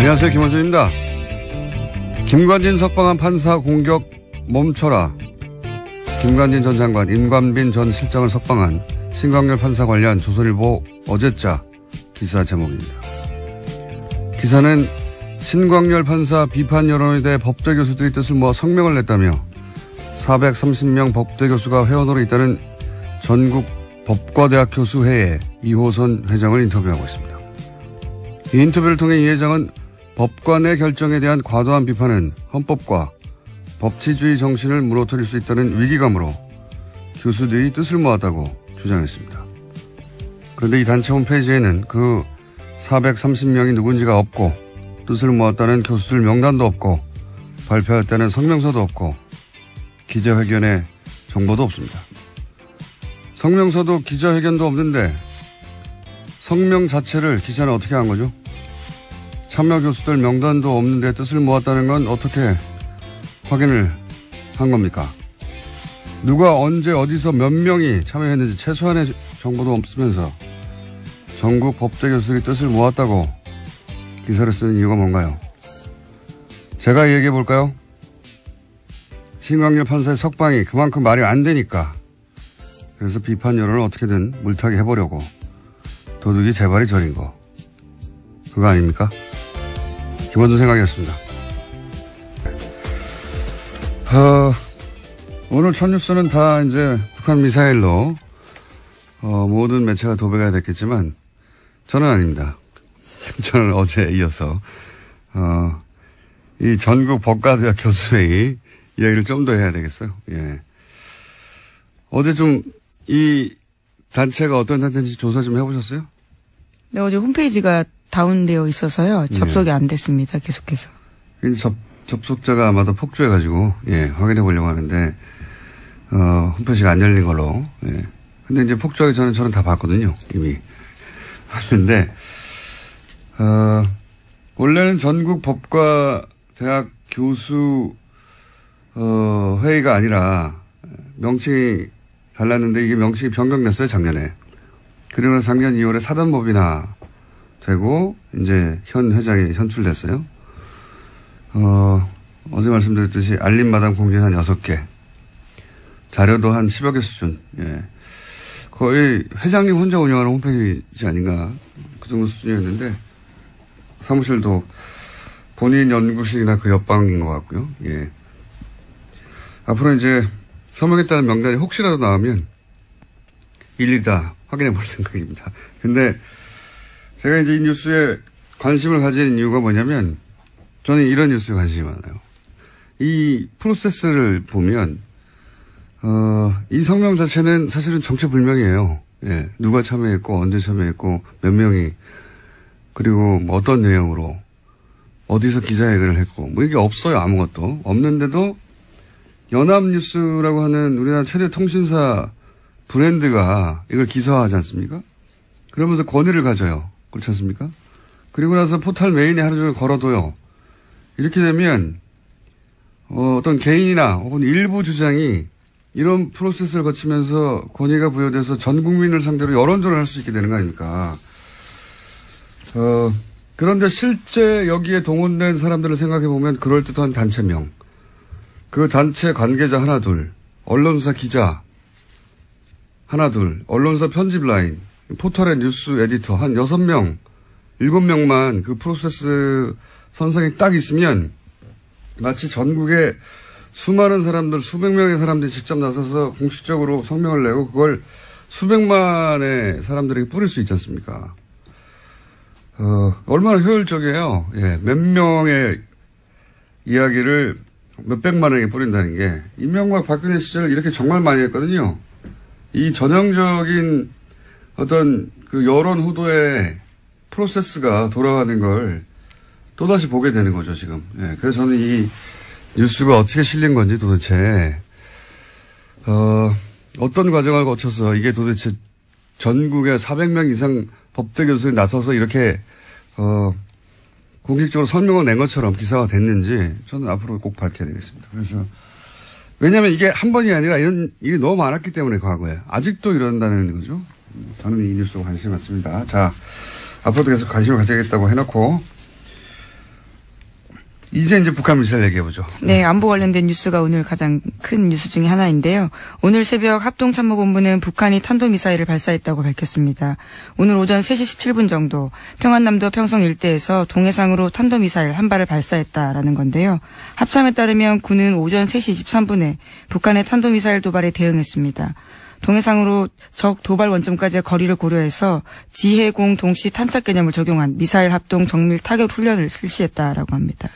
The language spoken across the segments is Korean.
안녕하세요. 김원준입니다. 김관진 석방한 판사 공격 멈춰라. 김관진 전 장관, 임관빈 전 실장을 석방한 신광렬 판사 관련 조선일보 어제자 기사 제목입니다. 기사는 신광렬 판사 비판 여론에 대해 법대 교수들이 뜻을 모아 성명을 냈다며 430명 법대 교수가 회원으로 있다는 전국 법과대학 교수회의 이호선 회장을 인터뷰하고 있습니다. 이 인터뷰를 통해 이 회장은 법관의 결정에 대한 과도한 비판은 헌법과 법치주의 정신을 무너뜨릴 수 있다는 위기감으로 교수들이 뜻을 모았다고 주장했습니다. 그런데 이 단체 홈페이지에는 그 430명이 누군지가 없고 뜻을 모았다는 교수들 명단도 없고 발표했다는 성명서도 없고 기자회견의 정보도 없습니다. 성명서도 기자회견도 없는데 성명 자체를 기자는 어떻게 한 거죠? 참여 교수들 명단도 없는데 뜻을 모았다는 건 어떻게 확인을 한 겁니까? 누가 언제 어디서 몇 명이 참여했는지 최소한의 정보도 없으면서 전국 법대 교수들이 뜻을 모았다고 기사를 쓰는 이유가 뭔가요? 제가 얘기해 볼까요? 신광렬 판사의 석방이 그만큼 말이 안 되니까 그래서 비판 여론을 어떻게든 물타기 해보려고 도둑이 재발이 저린 거 그거 아닙니까? 김원준 생각이었습니다. 오늘 첫 뉴스는 다 이제 북한 미사일로 모든 매체가 도배가 됐겠지만 저는 아닙니다. 저는 어제 이어서 이 전국 법과대학 교수회의 이야기를 좀 더 해야 되겠어요. 예. 어제 좀 이 단체가 어떤 단체인지 조사 좀 해보셨어요? 네, 어제 홈페이지가 다운되어 있어서요. 접속이 안 됐습니다. 계속해서. 이제 접속자가 아마도 폭주해가지고, 예, 확인해 보려고 하는데, 홈페이지가 안 열린 걸로, 예. 근데 이제 폭주하기 전에 저는 다 봤거든요. 이미. 봤는데, 원래는 전국 법과 대학 교수, 회의가 아니라, 명칭이 달랐는데 이게 명칭이 변경됐어요, 작년에. 그러면 작년 2월에 사단법인화 되고, 이제 현 회장이 선출됐어요. 어제 말씀드렸듯이 알림마당 공지는 한 6개. 자료도 한 10여 개 수준. 예. 거의 회장님 혼자 운영하는 홈페이지 아닌가. 그 정도 수준이었는데, 사무실도 본인 연구실이나 그 옆방인 것 같고요. 예. 앞으로 이제 서명했다는 명단이 혹시라도 나오면 일일이 다 확인해 볼 생각입니다. 근데 제가 이제 이 뉴스에 관심을 가진 이유가 뭐냐면 저는 이런 뉴스에 관심이 많아요. 이 프로세스를 보면 이 성명 자체는 사실은 정체불명이에요. 예. 누가 참여했고 언제 참여했고 몇 명이 그리고 뭐 어떤 내용으로 어디서 기자회견을 했고 뭐 이게 없어요. 아무것도 없는데도 연합뉴스라고 하는 우리나라 최대 통신사 브랜드가 이걸 기사화하지 않습니까? 그러면서 권위를 가져요. 그렇지 않습니까? 그리고 나서 포털 메인에 하루 종일 걸어둬요. 이렇게 되면 어떤 개인이나 혹은 일부 주장이 이런 프로세스를 거치면서 권위가 부여돼서 전 국민을 상대로 여론조를 할 수 있게 되는 거 아닙니까? 그런데 실제 여기에 동원된 사람들을 생각해보면 그럴듯한 단체명, 그 단체 관계자 하나 둘, 언론사 기자 하나 둘, 언론사 편집 라인, 포털의 뉴스 에디터 한 6명, 7명만 그 프로세스 선상에 딱 있으면 마치 전국에 수많은 사람들, 수백 명의 사람들이 직접 나서서 공식적으로 성명을 내고 그걸 수백만의 사람들에게 뿌릴 수 있지 않습니까? 얼마나 효율적이에요. 예, 몇 명의 이야기를 몇백만에게 뿌린다는 게 이명박 박근혜 시절 이렇게 정말 많이 했거든요. 이 전형적인 어떤 그 여론 후도의 프로세스가 돌아가는 걸 또다시 보게 되는 거죠, 지금. 예, 그래서 저는 이 뉴스가 어떻게 실린 건지 도대체, 어떤 과정을 거쳐서 이게 도대체 전국에 400명 이상 법대 교수들이 나서서 이렇게, 공식적으로 설명을 낸 것처럼 기사가 됐는지 저는 앞으로 꼭 밝혀야 되겠습니다. 그래서, 왜냐면 이게 한 번이 아니라 이런 일이 너무 많았기 때문에 과거에. 아직도 이런다는 거죠. 저는 이 뉴스에 관심이 많습니다. 자, 앞으로도 계속 관심을 가져야겠다고 해놓고, 이제 북한 미사일 얘기해보죠. 네, 안보 관련된 뉴스가 오늘 가장 큰 뉴스 중에 하나인데요. 오늘 새벽 합동참모본부는 북한이 탄도미사일을 발사했다고 밝혔습니다. 오늘 오전 3시 17분 정도 평안남도 평성 일대에서 동해상으로 탄도미사일 한 발을 발사했다라는 건데요. 합참에 따르면 군은 오전 3시 23분에 북한의 탄도미사일 도발에 대응했습니다. 동해상으로 적 도발 원점까지의 거리를 고려해서 지해공 동시 탄착 개념을 적용한 미사일 합동 정밀 타격 훈련을 실시했다라고 합니다.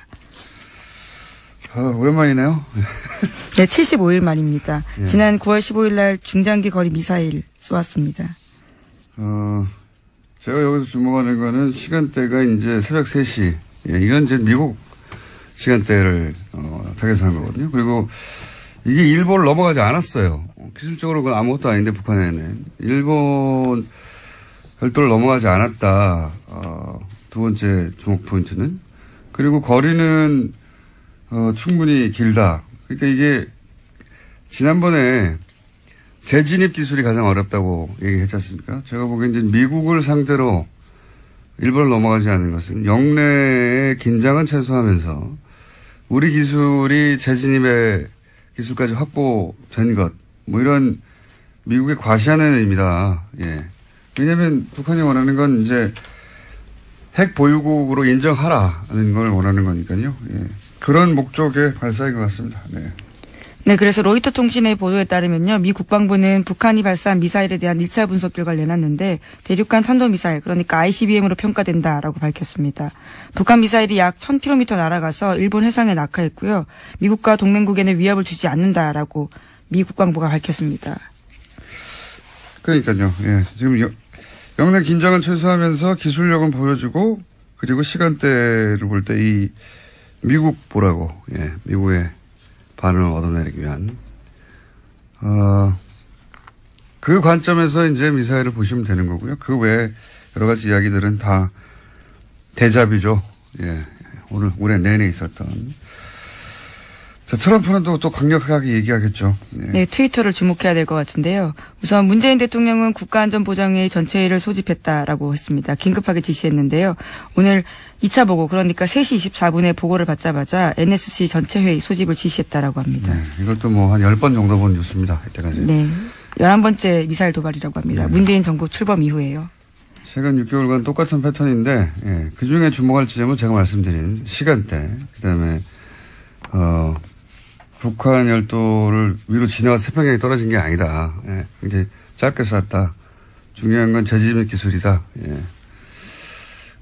오랜만이네요. 네, 75일 만입니다. 예. 지난 9월 15일 날 중장기 거리 미사일 쏘았습니다. 제가 여기서 주목하는 거는 시간대가 이제 새벽 3시. 예, 이건 이제 미국 시간대를 타겟하는 거거든요. 그리고 이게 일본을 넘어가지 않았어요. 기술적으로 그건 아무것도 아닌데 북한에는. 일본 별도를 넘어가지 않았다. 두 번째 주목 포인트는. 그리고 거리는 충분히 길다. 그러니까 이게 지난번에 재진입 기술이 가장 어렵다고 얘기했지 않습니까? 제가 보기엔 이제 미국을 상대로 일본을 넘어가지 않는 것은 영내의 긴장은 최소화하면서 우리 기술이 재진입의 기술까지 확보된 것, 뭐 이런 미국의 과시하는 의미다. 예. 왜냐하면 북한이 원하는 건 이제 핵 보유국으로 인정하라는 걸 원하는 거니까요. 예. 그런 목적의 발사인 것 같습니다. 네. 네, 그래서 로이터 통신의 보도에 따르면요, 미 국방부는 북한이 발사한 미사일에 대한 1차 분석 결과를 내놨는데 대륙간 탄도미사일, 그러니까 ICBM으로 평가된다라고 밝혔습니다. 북한 미사일이 약 1000km 날아가서 일본 해상에 낙하했고요. 미국과 동맹국에는 위협을 주지 않는다라고 미 국방부가 밝혔습니다. 그러니까요. 예, 지금 영내 긴장을 최소화하면서 기술력은 보여주고 그리고 시간대를 볼 때 이 미국 보라고, 예, 미국의 반응을 얻어내기 위한, 그 관점에서 이제 미사일을 보시면 되는 거고요. 그 외에 여러 가지 이야기들은 다 대잡이죠. 예, 올해 내내 있었던. 자, 트럼프는 또 강력하게 얘기하겠죠. 예. 네, 트위터를 주목해야 될 것 같은데요. 우선 문재인 대통령은 국가안전보장회의 전체회의를 소집했다라고 했습니다. 긴급하게 지시했는데요. 오늘 2차 보고, 그러니까 3시 24분에 보고를 받자마자 NSC 전체회의 소집을 지시했다라고 합니다. 네, 이것도 뭐 한 10번 정도 본 뉴스입니다. 이때까지. 네, 11번째 미사일 도발이라고 합니다. 네. 문재인 정부 출범 이후에요. 최근 6개월간 똑같은 패턴인데, 예, 그중에 주목할 지점은 제가 말씀드린 시간대, 그다음에 북한 열도를 위로 지나가서 태평양에 떨어진 게 아니다. 예, 이제 짧게 쐈다. 중요한 건 재진입 기술이다. 예.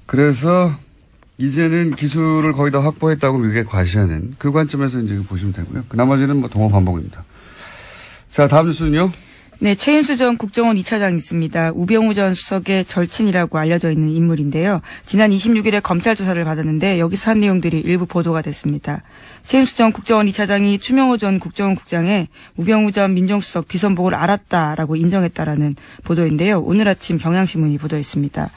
그래서 이제는 기술을 거의 다 확보했다고 미국에 과시하는 그 관점에서 이제 보시면 되고요. 그 나머지는 뭐 동호 반복입니다. 자, 다음 뉴스는요. 네, 최윤수 전 국정원 2차장 있습니다. 우병우 전 수석의 절친이라고 알려져 있는 인물인데요. 지난 26일에 검찰 조사를 받았는데 여기서 한 내용들이 일부 보도가 됐습니다. 최윤수 전 국정원 2차장이 추명호 전 국정원 국장의 우병우 전 민정수석 비선보고를 알았다라고 인정했다라는 보도인데요. 오늘 아침 경향신문이 보도했습니다.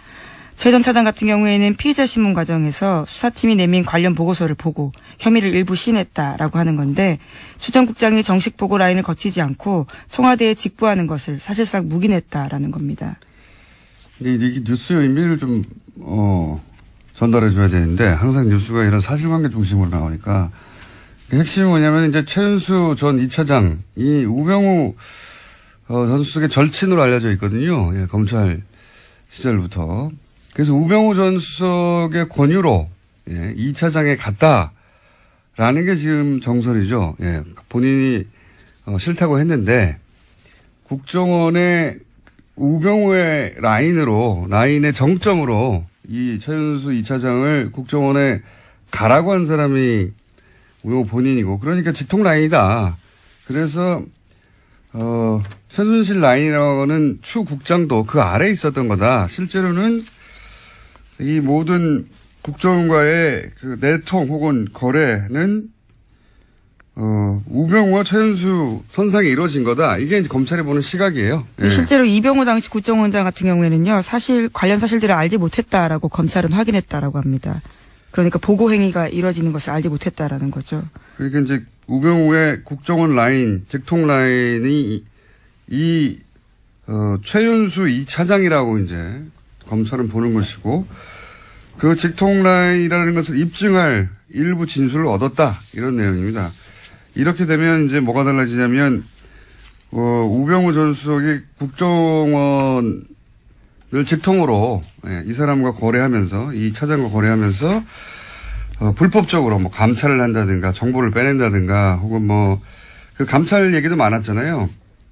최 전 차장 같은 경우에는 피의자 신문 과정에서 수사팀이 내민 관련 보고서를 보고 혐의를 일부 시인했다라고 하는 건데 추 전 국장이 정식 보고 라인을 거치지 않고 청와대에 직보하는 것을 사실상 묵인했다라는 겁니다. 근데 이게 뉴스의 의미를 좀 전달해 줘야 되는데 항상 뉴스가 이런 사실관계 중심으로 나오니까 핵심이 뭐냐면 이제 최윤수 전 2차장이 우병우 전 수석의 절친으로 알려져 있거든요. 예, 검찰 시절부터. 그래서 우병우 전 수석의 권유로, 예, 2차장에 갔다라는 게 지금 정설이죠. 예, 본인이 싫다고 했는데 국정원의 우병우의 라인의 정점으로 이 최윤수 2차장을 국정원에 가라고 한 사람이 우병우 본인이고, 그러니까 직통 라인이다. 그래서 최순실 라인이라고는 추 국장도 그 아래에 있었던 거다. 실제로는 이 모든 국정원과의 그 내통 혹은 거래는 우병우와 최윤수 선상에 이루어진 거다. 이게 이제 검찰이 보는 시각이에요. 예. 실제로 이병우 당시 국정원장 같은 경우에는요, 관련 사실들을 알지 못했다라고 검찰은 확인했다라고 합니다. 그러니까 보고 행위가 이루어지는 것을 알지 못했다라는 거죠. 그러니까 이제 우병우의 국정원 라인, 직통 라인이 최윤수 2차장이라고 이제 검찰은 보는 것이고, 그 직통 라인이라는 것을 입증할 일부 진술을 얻었다. 이런 내용입니다. 이렇게 되면 이제 뭐가 달라지냐면, 우병우 전 수석이 국정원을 직통으로, 이 사람과 거래하면서, 이 차장과 거래하면서, 불법적으로 뭐 감찰을 한다든가, 정보를 빼낸다든가, 혹은 뭐, 그 감찰 얘기도 많았잖아요.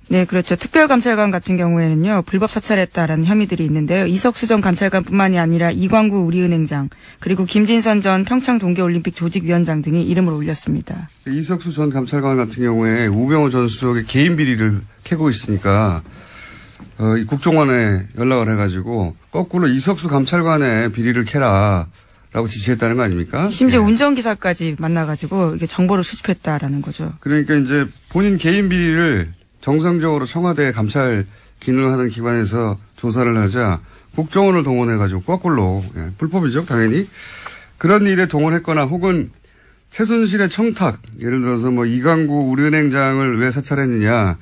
네, 그렇죠. 특별감찰관 같은 경우에는요, 불법 사찰했다라는 혐의들이 있는데요. 이석수 전 감찰관뿐만이 아니라 이광구 우리은행장, 그리고 김진선 전 평창 동계올림픽 조직위원장 등이 이름을 올렸습니다. 이석수 전 감찰관 같은 경우에 우병우 전 수석의 개인 비리를 캐고 있으니까, 국정원에 연락을 해가지고, 거꾸로 이석수 감찰관의 비리를 캐라. 라고 지시했다는 거 아닙니까? 심지어 운전기사까지 만나가지고 이게 정보를 수집했다라는 거죠. 그러니까 이제 본인 개인 비리를 정상적으로 청와대 감찰 기능을 하던 기관에서 조사를 하자 국정원을 동원해가지고 거꾸로, 불법이죠, 당연히. 그런 일에 동원했거나 혹은 최순실의 청탁, 예를 들어서 뭐 이광구 우리은행장을 왜 사찰했느냐.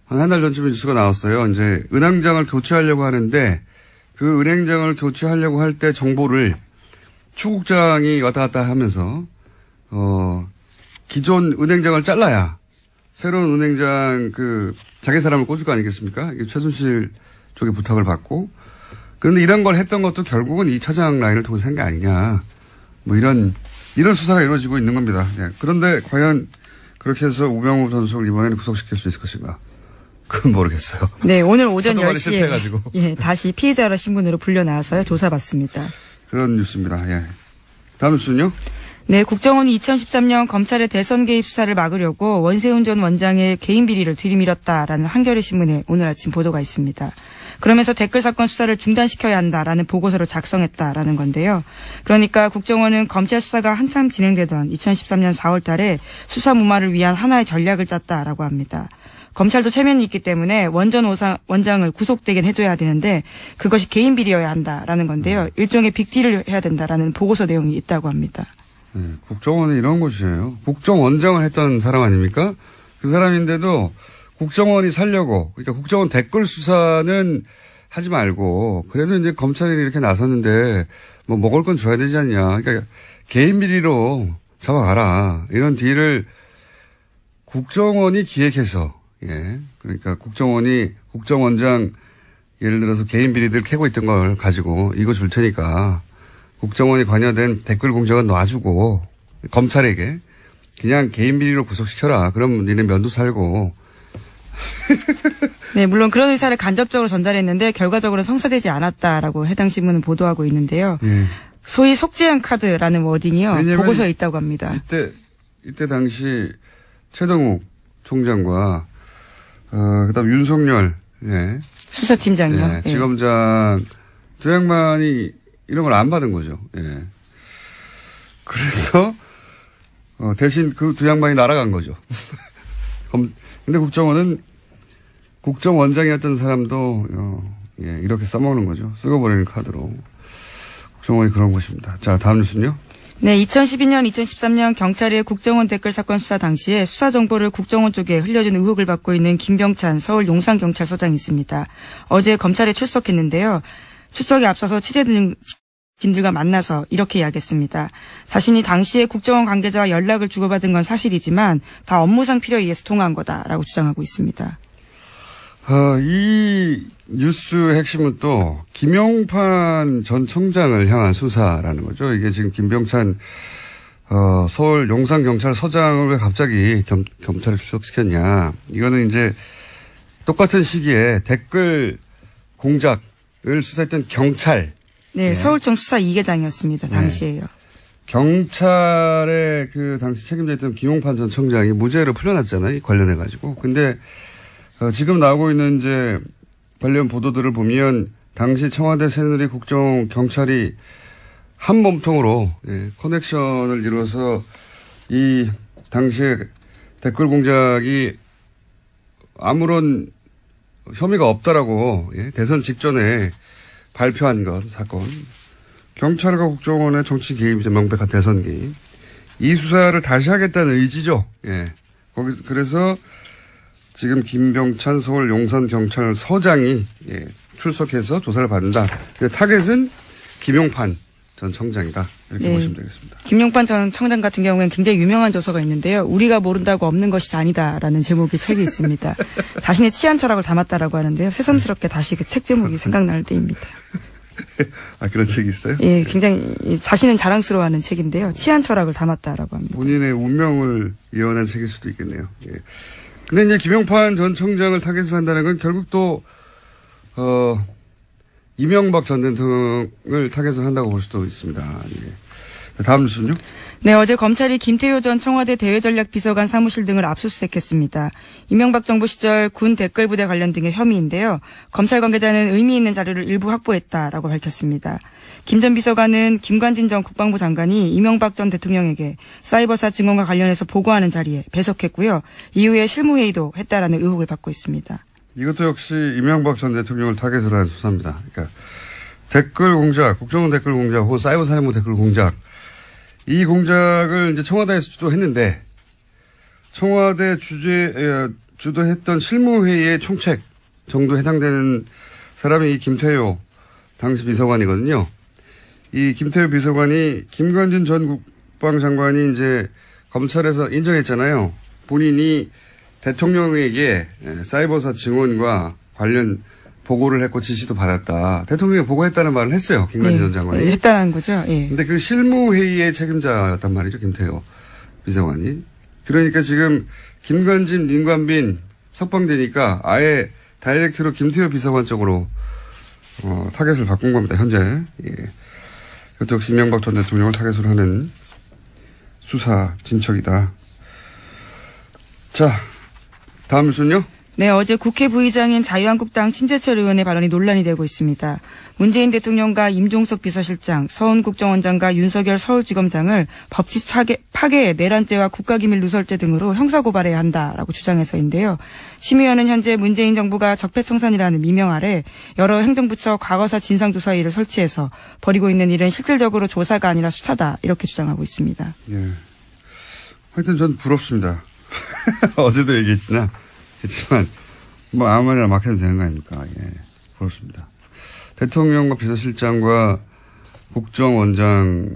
한 달 전쯤에 뉴스가 나왔어요. 이제 은행장을 교체하려고 하는데 그 은행장을 교체하려고 할 때 정보를 추국장이 왔다 갔다 하면서, 기존 은행장을 잘라야 새로운 은행장 자기 사람을 꽂을 거 아니겠습니까? 이게 최순실 쪽에 부탁을 받고. 그런데 이런 걸 했던 것도 결국은 이 차장 라인을 통해서 한 게 아니냐. 뭐 이런 수사가 이루어지고 있는 겁니다. 그런데 과연 그렇게 해서 우병우 전 수석을 이번에는 구속시킬 수 있을 것인가? 그건 모르겠어요. 네, 오늘 오전 10시에 실패해가지고. 다시 피의자라 신분으로 불려나와서요, 조사받습니다. 그런 뉴스입니다. 다음 뉴스는요? 네, 국정원이 2013년 검찰의 대선 개입 수사를 막으려고 원세훈 전 원장의 개인 비리를 들이밀었다라는 한겨레 신문에 오늘 아침 보도가 있습니다. 그러면서 댓글 사건 수사를 중단시켜야 한다라는 보고서를 작성했다라는 건데요. 그러니까 국정원은 검찰 수사가 한참 진행되던 2013년 4월 달에 수사 무마를 위한 하나의 전략을 짰다라고 합니다. 검찰도 체면이 있기 때문에 원전 원장을 구속되게 해줘야 되는데 그것이 개인 비리여야 한다라는 건데요. 일종의 빅딜을 해야 된다라는 보고서 내용이 있다고 합니다. 국정원은 이런 곳이에요. 국정원장을 했던 사람 아닙니까? 그 사람인데도 국정원이 살려고, 그러니까 국정원 댓글 수사는 하지 말고 그래도 이제 검찰이 이렇게 나섰는데 뭐 먹을 건 줘야 되지 않냐. 그러니까 개인 비리로 잡아가라. 이런 딜을 국정원이 기획해서, 그러니까 국정원장 예를 들어서 개인 비리들 캐고 있던 걸 가지고 이거 줄 테니까 국정원이 관여된 댓글 공작은 놔주고 검찰에게 그냥 개인 비리로 구속시켜라. 그럼 니네 면도 살고. 네, 물론 그런 의사를 간접적으로 전달했는데 결과적으로는 성사되지 않았다라고 해당 신문은 보도하고 있는데요. 소위 속죄한 카드라는 워딩이요. 보고서에 있다고 합니다. 이때 당시 최동욱 총장과 그다음 윤석열 수사팀장이요. 지검장 두 양반이 이런 걸 안 받은 거죠. 그래서 대신 그 두 양반이 날아간 거죠. 근데 국정원은 국정원장이었던 사람도 이렇게 써먹는 거죠. 쓰고 버리는 카드로. 국정원이 그런 곳입니다. 자, 다음 뉴스는요. 네, 2012년, 2013년 경찰의 국정원 댓글 사건 수사 당시에 수사 정보를 국정원 쪽에 흘려준 의혹을 받고 있는 김병찬 서울 용산경찰서장이 있습니다. 어제 검찰에 출석했는데요. 출석에 앞서서 취재진들과 만나서 이렇게 이야기했습니다. 자신이 당시에 국정원 관계자와 연락을 주고받은 건 사실이지만 다 업무상 필요에 의해서 통화한 거다라고 주장하고 있습니다. 이 뉴스의 핵심은 또 김용판 전 청장을 향한 수사라는 거죠. 이게 지금 김병찬 서울 용산경찰서장을 왜 갑자기 검찰에 출석시켰냐. 이거는 이제 똑같은 시기에 댓글 공작을 수사했던 경찰. 네, 서울청 수사 2계장이었습니다. 당시에요. 경찰의 당시 책임자였던 김용판 전 청장이 무죄로 풀려났잖아요. 관련해가지고. 근데 지금 나오고 있는 이제 관련 보도들을 보면 당시 청와대 새누리 국정 경찰이 한 몸통으로 커넥션을 이루어서 이 당시에 댓글 공작이 아무런 혐의가 없다라고 대선 직전에 발표한 것 사건. 경찰과 국정원의 정치 개입이죠. 명백한 대선 개입. 이 수사를 다시 하겠다는 의지죠. 그래서 지금 김병찬 서울 용산경찰서장이 출석해서 조사를 받는다. 타겟은 김용판 전 청장이다. 이렇게 네. 보시면 되겠습니다. 김용판 전 청장 같은 경우에는 굉장히 유명한 저서가 있는데요. 우리가 모른다고 없는 것이 아니다라는 제목의 책이 있습니다. 자신의 치안 철학을 담았다라고 하는데요. 새삼스럽게 다시 그 책 제목이 생각날 때입니다. 아, 그런 책이 있어요? 예, 굉장히 자신은 자랑스러워하는 책인데요. 치안 철학을 담았다라고 합니다. 본인의 운명을 예언한 책일 수도 있겠네요. 예. 근데 이제 김용판 전 청장을 타겟으로 한다는 건 결국 또 이명박 전 대통령을 타겟으로 한다고 볼 수도 있습니다. 예. 다음 뉴스는요? 네, 어제 검찰이 김태효 전 청와대 대외전략비서관 사무실 등을 압수수색했습니다. 이명박 정부 시절 군 댓글부대 관련 등의 혐의인데요. 검찰 관계자는 의미 있는 자료를 일부 확보했다라고 밝혔습니다. 김 전 비서관은 김관진 전 국방부 장관이 이명박 전 대통령에게 사이버사 증언과 관련해서 보고하는 자리에 배석했고요. 이후에 실무회의도 했다라는 의혹을 받고 있습니다. 이것도 역시 이명박 전 대통령을 타겟으로 한 수사입니다. 그러니까 댓글 공작, 국정원 댓글 공작 혹은 사이버 사령부 댓글 공작, 이 공작을 이제 청와대에서 주도했는데 청와대 주도했던 실무회의의 총책 정도 해당되는 사람이 이 김태효 당시 비서관이거든요. 이 김태효 비서관이 김관진 전 국방장관이 이제 검찰에서 인정했잖아요. 본인이 대통령에게 사이버사 증언과 관련 보고를 했고 지시도 받았다. 대통령이 보고했다는 말을 했어요. 김관진 전 장관이. 했다는 거죠. 예. 근데 그 실무회의의 책임자였단 말이죠. 김태효 비서관이. 그러니까 지금 김관진, 임관빈 석방되니까 아예 다이렉트로 김태효 비서관 쪽으로 타겟을 바꾼 겁니다. 현재. 예. 이것도 역시 이명박 전 대통령을 타겟으로 하는 수사 진척이다. 자, 다음 뉴스는요? 네, 어제 국회 부의장인 자유한국당 심재철 의원의 발언이 논란이 되고 있습니다. 문재인 대통령과 임종석 비서실장, 서훈국정원장과 윤석열 서울지검장을 법치 파괴, 내란죄와 국가기밀 누설죄 등으로 형사고발해야 한다라고 주장해서인데요. 심 의원은 현재 문재인 정부가 적폐청산이라는 미명 아래 여러 행정부처 과거사 진상조사위를 설치해서 벌이고 있는 일은 실질적으로 조사가 아니라 수사다 이렇게 주장하고 있습니다. 예. 하여튼 전 부럽습니다. 어제도 얘기했지만 뭐 아무 말이나 막 해도 되는 거 아닙니까? 예, 그렇습니다. 대통령과 비서실장과 국정원장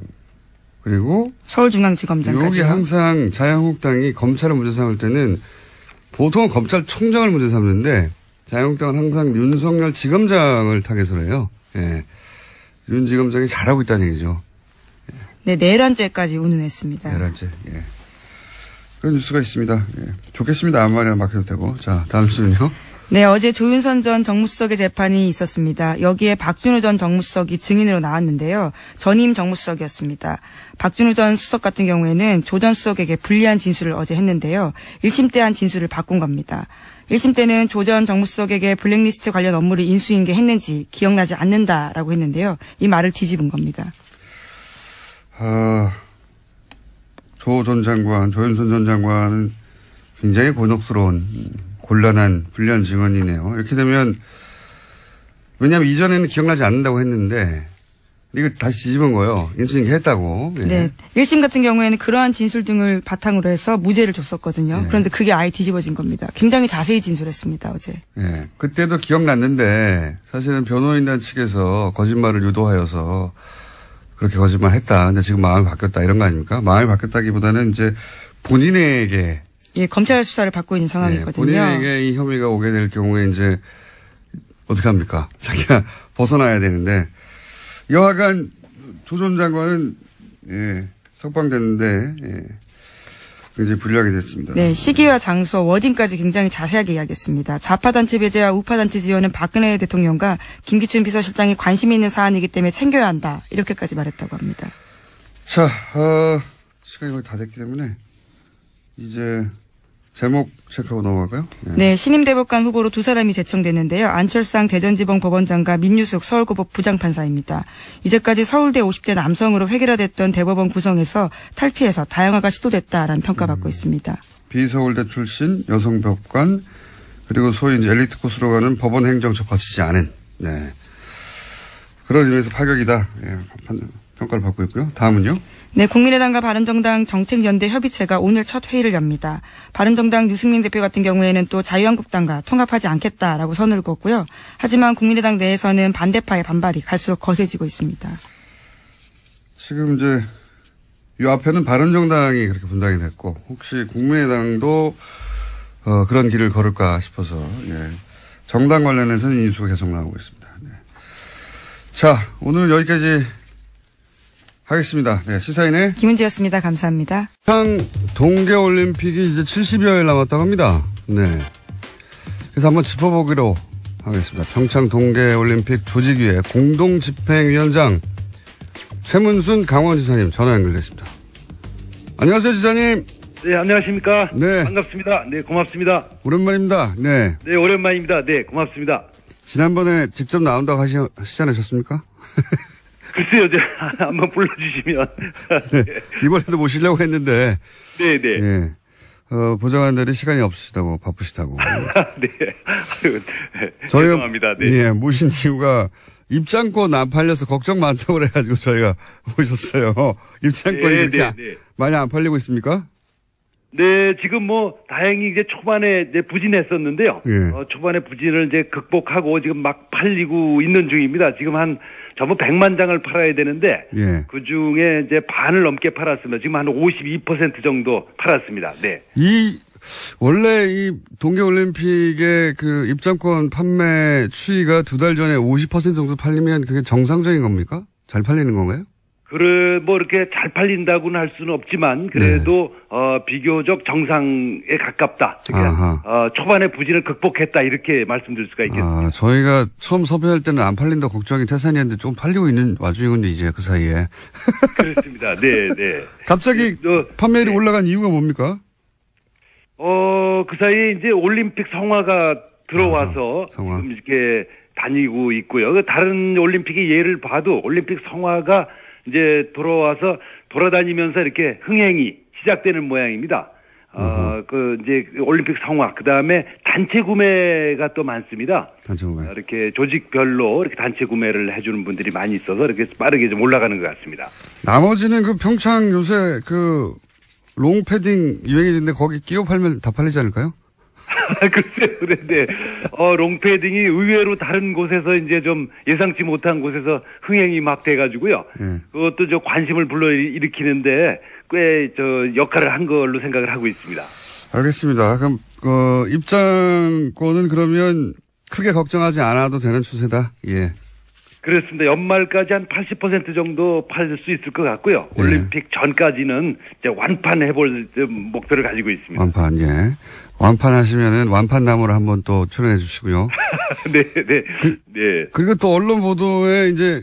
그리고 서울중앙지검장까지. 여기 항상 자유한국당이 검찰을 문제 삼을 때는 보통은 검찰총장을 문제 삼는데 자유한국당은 항상 윤석열 지검장을 타겟으로 해요. 예, 윤 지검장이 잘하고 있다는 얘기죠. 네, 내란죄까지 운운했습니다. 내란죄. 예. 그런 뉴스가 있습니다. 예. 좋겠습니다. 아무 말이나 막 해도 되고. 자, 다음 뉴스는요. 네, 어제 조윤선 전 정무수석의 재판이 있었습니다. 여기에 박준우 전 정무수석이 증인으로 나왔는데요. 전임 정무수석이었습니다. 박준우 전 수석 같은 경우에는 조 전 수석에게 불리한 진술을 어제 했는데요. 1심 때 한 진술을 바꾼 겁니다. 1심 때는 조 전 정무수석에게 블랙리스트 관련 업무를 인수인계했는지 기억나지 않는다라고 했는데요. 이 말을 뒤집은 겁니다. 조 전 장관, 조윤선 전 장관은 굉장히 곤혹스러운, 곤란한, 불리한 증언이네요. 이렇게 되면, 왜냐하면 이전에는 기억나지 않는다고 했는데, 이거 다시 뒤집은 거예요. 인수인계 했다고. 예. 네. 1심 같은 경우에는 그러한 진술 등을 바탕으로 해서 무죄를 줬었거든요. 예. 그런데 그게 아예 뒤집어진 겁니다. 굉장히 자세히 진술했습니다, 어제. 예. 그때도 기억났는데, 사실은 변호인단 측에서 거짓말을 유도하여서, 그렇게 거짓말 했다. 근데 지금 마음이 바뀌었다. 이런 거 아닙니까? 마음이 바뀌었다기보다는 이제 본인에게. 예, 검찰 수사를 받고 있는 상황이거든요. 본인에게 이 혐의가 오게 될 경우에 이제 어떻게 합니까? 자기가 벗어나야 되는데. 여하간 조 전 장관은, 예, 석방됐는데, 예, 굉장히 불리하게 됐습니다. 네, 시기와 장소, 워딩까지 굉장히 자세하게 이야기했습니다. 좌파단체 배제와 우파단체 지원은 박근혜 대통령과 김기춘 비서실장이 관심이 있는 사안이기 때문에 챙겨야 한다. 이렇게까지 말했다고 합니다. 자, 시간이 거의 다 됐기 때문에 이제 제목 체크하고 넘어갈까요? 네, 신임 대법관 후보로 두 사람이 제청됐는데요. 안철상 대전지방 법원장과 민유숙 서울고법 부장판사입니다. 이제까지 서울대 50대 남성으로 획일화됐던 대법원 구성에서 탈피해서 다양화가 시도됐다라는 평가받고 있습니다. 비서울대 출신 여성 법관 그리고 소위 이제 엘리트 코스로 가는 법원 행정처 거치지 않은 네. 그런 의미에서 파격이다. 예, 평가를 받고 있고요. 다음은요. 네, 국민의당과 바른정당 정책연대 협의체가 오늘 첫 회의를 엽니다. 바른정당 유승민 대표 같은 경우에는 또 자유한국당과 통합하지 않겠다라고 선을 그었고요. 하지만 국민의당 내에서는 반대파의 반발이 갈수록 거세지고 있습니다. 지금 이제 이 앞에는 바른정당이 그렇게 분당이 됐고 혹시 국민의당도 그런 길을 걸을까 싶어서 예. 정당 관련해서는 이 뉴스가 계속 나오고 있습니다. 네. 자, 오늘 여기까지 하겠습니다. 네, 시사인의 김은지였습니다. 감사합니다. 평창 동계올림픽이 이제 70여일 남았다고 합니다. 네. 그래서 한번 짚어보기로 하겠습니다. 평창 동계올림픽 조직위의 공동집행위원장 최문순 강원지사님 전화 연결됐습니다. 안녕하세요, 지사님. 네, 안녕하십니까. 네. 반갑습니다. 네, 고맙습니다. 오랜만입니다. 네. 네, 오랜만입니다. 네, 고맙습니다. 지난번에 직접 나온다고 하시지 않으셨습니까? 글쎄요, 한번 불러주시면. 네. 이번에도 모시려고 했는데. 네, 네. 예. 보좌관들이 시간이 없으시다고, 바쁘시다고. 네. 저희가, 죄송합니다. 네. 예, 모신 이유가 입장권 안 팔려서 걱정 많다고 그래가지고 저희가 모셨어요. 입장권이 네, 그렇게 네, 네. 많이 안 팔리고 있습니까? 네, 지금 뭐, 다행히 이제 초반에 이제 부진했었는데요. 예. 초반에 부진을 이제 극복하고 지금 막 팔리고 있는 중입니다. 지금 전부 100만 장을 팔아야 되는데, 예. 그 중에 이제 반을 넘게 팔았습니다. 지금 한 52% 정도 팔았습니다. 네. 원래 이 동계올림픽의 그 입장권 판매 추이가 2달 전에 50% 정도 팔리면 그게 정상적인 겁니까? 잘 팔리는 건가요? 뭐 이렇게 잘 팔린다고는 할 수는 없지만 그래도 비교적 정상에 가깝다. 그러니까 초반에 부진을 극복했다 이렇게 말씀드릴 수가 있겠습니다. 저희가 처음 섭외할 때는 안 팔린다 걱정이 태산이었는데 좀 팔리고 있는 와중이군요, 이제 그 사이에. 그렇습니다. 네, 네. 갑자기 판매율이 올라간 이유가 뭡니까? 그 사이에 이제 올림픽 성화가 들어와서 성화. 지금 이렇게 다니고 있고요. 다른 올림픽의 예를 봐도 올림픽 성화가 이제 돌아와서 돌아다니면서 이렇게 흥행이 시작되는 모양입니다. 이제 올림픽 성화, 그 다음에 단체 구매가 또 많습니다. 단체 구매. 이렇게 조직별로 이렇게 단체 구매를 해주는 분들이 많이 있어서 이렇게 빠르게 좀 올라가는 것 같습니다. 나머지는 그 평창 요새 그 롱패딩 유행이 있는데 거기 끼워 팔면 다 팔리지 않을까요? 글쎄요, 그런데, 롱패딩이 의외로 다른 곳에서 이제 좀 예상치 못한 곳에서 흥행이 막 돼가지고요. 그것도 관심을 불러일으키는데 꽤 역할을 한 걸로 생각을 하고 있습니다. 알겠습니다. 그럼, 입장권은 그러면 크게 걱정하지 않아도 되는 추세다? 예. 그렇습니다. 연말까지 한 80% 정도 팔 수 있을 것 같고요. 예. 올림픽 전까지는 이제 완판해볼 목표를 가지고 있습니다. 완판, 예. 완판하시면은 완판나무를 한번 또 출연해 주시고요. 네, 네. 네. 그리고 또 언론 보도에 이제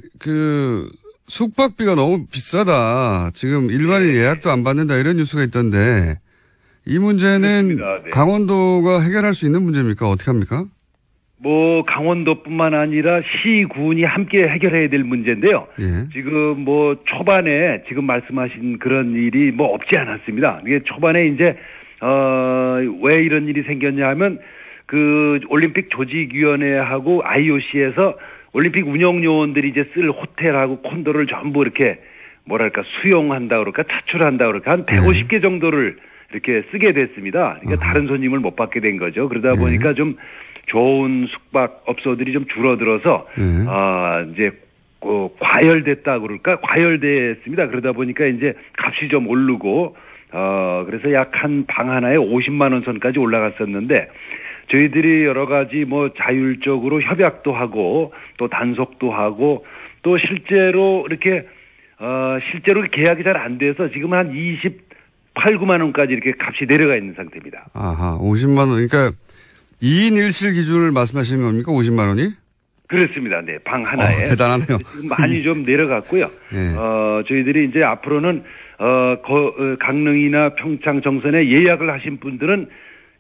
숙박비가 너무 비싸다. 지금 일반인 예약도 안 받는다 이런 뉴스가 있던데 이 문제는 네. 강원도가 해결할 수 있는 문제입니까? 어떻게 합니까? 강원도뿐만 아니라 시, 군이 함께 해결해야 될 문제인데요. 예. 지금 초반에 지금 말씀하신 그런 일이 없지 않았습니다. 이게 초반에 이제, 왜 이런 일이 생겼냐 하면 올림픽 조직위원회하고 IOC에서 올림픽 운영요원들이 이제 쓸 호텔하고 콘도를 전부 이렇게 수용한다 그럴까 차출한다 그럴까 한 150개 정도를 이렇게 쓰게 됐습니다. 그러니까 다른 손님을 못 받게 된 거죠. 그러다 보니까 좀 좋은 숙박업소들이 좀 줄어들어서, 이제, 과열됐다 그럴까? 과열됐습니다. 그러다 보니까 이제 값이 좀 오르고, 그래서 약 한 방 하나에 50만원 선까지 올라갔었는데, 저희들이 여러 가지 자율적으로 협약도 하고, 또 단속도 하고, 또 실제로 이렇게, 실제로 계약이 잘 안 돼서 지금 한 28, 9만원까지 이렇게 값이 내려가 있는 상태입니다. 50만원. 그러니까, 2인 1실 기준을 말씀하시는 겁니까? 50만 원이? 그렇습니다. 네, 방 하나에. 대단하네요. 지금 많이 좀 내려갔고요. 네. 저희들이 이제 앞으로는, 강릉이나 평창 정선에 예약을 하신 분들은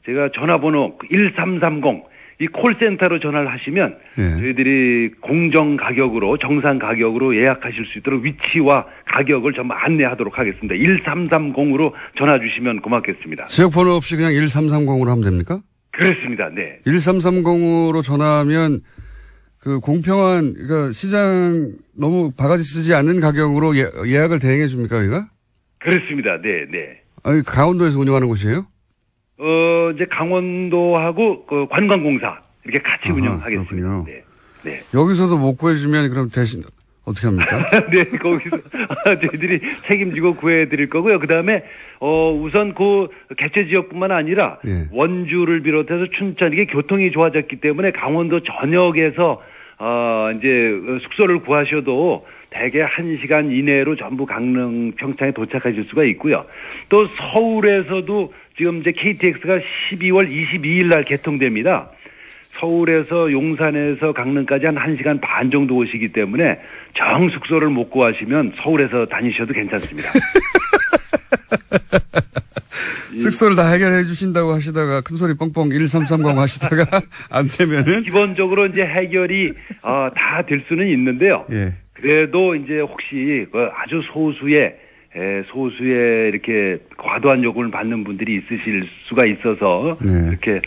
제가 전화번호 1330, 이 콜센터로 전화를 하시면 저희들이 공정 가격으로, 정상 가격으로 예약하실 수 있도록 위치와 가격을 전부 안내하도록 하겠습니다. 1330으로 전화 주시면 고맙겠습니다. 지역번호 없이 그냥 1330으로 하면 됩니까? 그렇습니다. 네. 1330으로 전화하면 공평한, 그러니까 시장 너무 바가지 쓰지 않는 가격으로 예약을 대행해 줍니까, 여기가? 그렇습니다. 네, 네. 강원도에서 운영하는 곳이에요? 이제 강원도하고 관광공사 이렇게 같이 운영하겠습니다. 네. 네. 여기서도 못 구해주면 그럼 대신 어떻게 합니까? 네, 거기서 저희들이 책임지고 구해드릴 거고요. 그 다음에 우선 그 개최 지역뿐만 아니라 예. 원주를 비롯해서 춘천 이게 교통이 좋아졌기 때문에 강원도 전역에서 이제 숙소를 구하셔도 대개 1시간 이내로 전부 강릉 평창에 도착하실 수가 있고요. 또 서울에서도 지금 이제 KTX가 12월 22일 날 개통됩니다. 서울에서 용산에서 강릉까지 한 1시간 반 정도 오시기 때문에 정 숙소를 못 구하시면 서울에서 다니셔도 괜찮습니다. 숙소를 다 해결해 주신다고 하시다가 큰소리 뻥뻥 1330 하시다가 안 되면은 기본적으로 이제 해결이 다 될 수는 있는데요. 예. 그래도 이제 혹시 아주 소수의 이렇게 과도한 요금을 받는 분들이 있으실 수가 있어서 네. 이렇게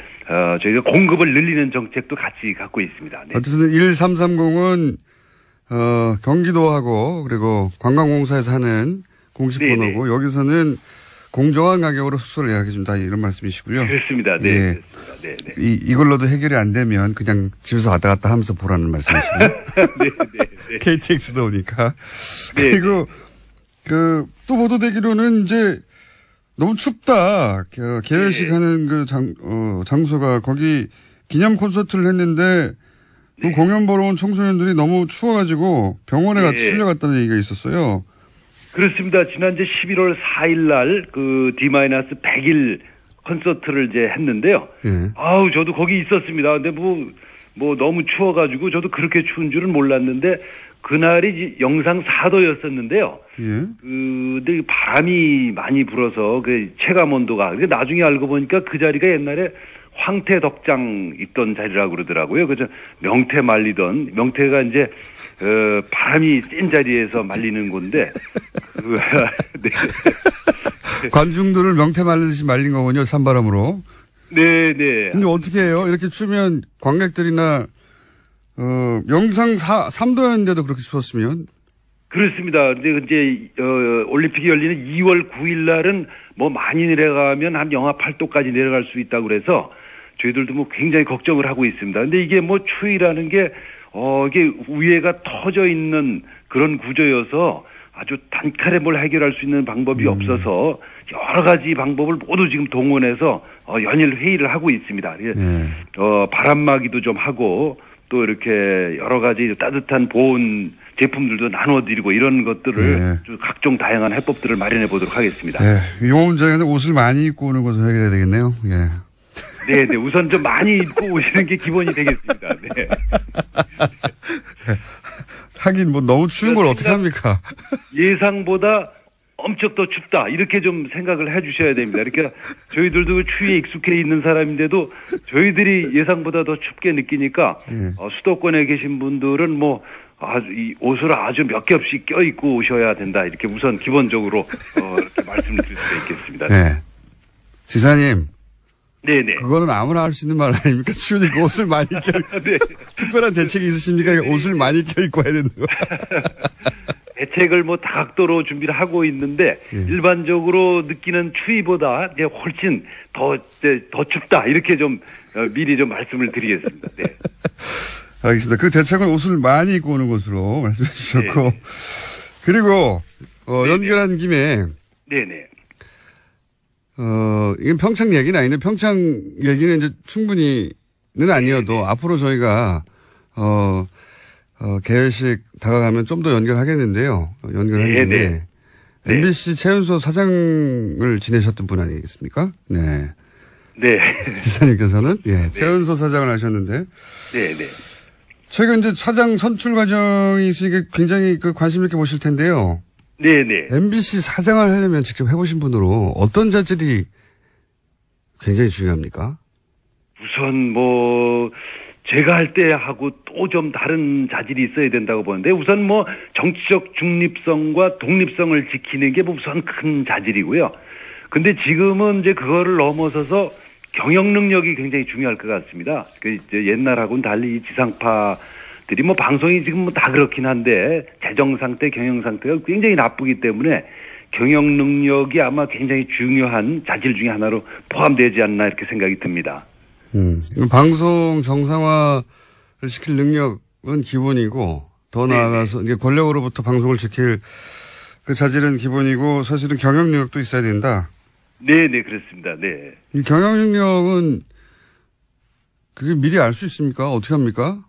저희가 공급을 늘리는 정책도 같이 갖고 있습니다. 네. 어쨌든 1330은 경기도하고 그리고 관광공사에서 하는 공식 네네. 번호고 여기서는 공정한 가격으로 숙소를 예약해 준다 이런 말씀이시고요. 그렇습니다. 네. 예. 그렇습니다. 네. 이걸로도 해결이 안 되면 그냥 집에서 왔다 갔다 하면서 보라는 말씀이시고요. 네. KTX도 오니까. 네. 그리고 또 보도되기로는 이제 너무 춥다. 개회식 네. 하는 장소가 거기 기념 콘서트를 했는데 그 공연 보러 온 청소년들이 너무 추워가지고 병원에 네. 실려갔다는 얘기가 있었어요. 그렇습니다. 지난 이제 11월 4일 날 그 D-100일 콘서트를 이제 했는데요. 예. 저도 거기 있었습니다. 근데 뭐 너무 추워가지고 저도 그렇게 추운 줄은 몰랐는데 그날이 영상 4도였었는데요. 예. 근데 바람이 많이 불어서 그 체감 온도가 나중에 알고 보니까 그 자리가 옛날에 황태 덕장 있던 자리라고 그러더라고요. 그래서 명태가 이제 바람이 센 자리에서 말리는 건데 네. 관중들을 명태 말리듯이 말린 거군요. 산바람으로. 네. 근데 어떻게 해요? 이렇게 추면 관객들이나 영상 3도였는데도 그렇게 추웠으면? 그렇습니다. 근데 이제 올림픽이 열리는 2월 9일 날은 뭐 많이 내려가면 한 영하 8도까지 내려갈 수 있다고 그래서 저희들도 뭐 굉장히 걱정을 하고 있습니다. 근데 이게 뭐 추위라는 게 이게 위에가 터져 있는 그런 구조여서 아주 단칼에 뭘 해결할 수 있는 방법이 없어서 여러 가지 방법을 모두 지금 동원해서 연일 회의를 하고 있습니다. 바람막이도 좀 하고 또 이렇게 여러 가지 따뜻한 보온 제품들도 나눠드리고 이런 것들을 각종 다양한 해법들을 마련해 보도록 하겠습니다. 네. 용원장에서 옷을 많이 입고 오는 것을 해결해야 되겠네요. 예. 네. 우선 좀 많이 입고 오시는 게 기본이 되겠습니다. 네. 하긴 뭐 너무 추운 걸 어떻게 합니까? 예상보다 엄청 더 춥다 이렇게 좀 생각을 해주셔야 됩니다. 그러니까 저희들도 추위에 익숙해 있는 사람인데도 저희들이 예상보다 더 춥게 느끼니까 수도권에 계신 분들은 뭐 이 옷을 아주 몇 겹씩 껴입고 오셔야 된다 이렇게 우선 기본적으로 이렇게 말씀을 드릴 수가 있겠습니다. 네. 지사님. 네네. 그거는 아무나 할 수 있는 말 아닙니까? 추우니까 옷을 많이 껴. 네. 특별한 대책이 있으십니까? 옷을 많이 껴입고 해야 된다고. 대책을 뭐 다각도로 준비를 하고 있는데 일반적으로 느끼는 추위보다 이제 훨씬 더 춥다 이렇게 좀 미리 좀 말씀을 드리겠습니다. 네. 알겠습니다. 그 대책은 옷을 많이 입고 오는 것으로 말씀해 주셨고 네. 그리고 연결한 김에 네네. 이건 평창 얘기는 아닌데 평창 얘기는 이제 충분히는 아니어도 네네. 앞으로 저희가 개회식 다가가면 좀 더 연결하겠는데요. 연결했는데 MBC 최연소 사장을 지내셨던 분 아니겠습니까? 네. 네. 지사님께서는 최연소 사장을 하셨는데 네네. 최근 이제 사장 선출 과정이 있으니까 굉장히 관심 있게 보실 텐데요. 네네. MBC 사장을 하려면 직접 해보신 분으로 어떤 자질이 굉장히 중요합니까? 우선 뭐 제가 할 때 하고 또 좀 다른 자질이 있어야 된다고 보는데 우선 뭐 정치적 중립성과 독립성을 지키는 게 우선 큰 자질이고요. 근데 지금은 이제 그거를 넘어서서 경영 능력이 굉장히 중요할 것 같습니다. 그 이제 옛날하고는 달리 이 지상파들이 뭐 방송이 지금 뭐 다 그렇긴 한데 재정 상태, 경영 상태가 굉장히 나쁘기 때문에 경영 능력이 아마 굉장히 중요한 자질 중에 하나로 포함되지 않나 이렇게 생각이 듭니다. 방송 정상화를 시킬 능력은 기본이고 더 나아가서 이게 권력으로부터 방송을 지킬 그 자질은 기본이고 사실은 경영 능력도 있어야 된다. 네, 그렇습니다. 네. 이 경영 능력은 그게 미리 알 수 있습니까? 어떻게 합니까?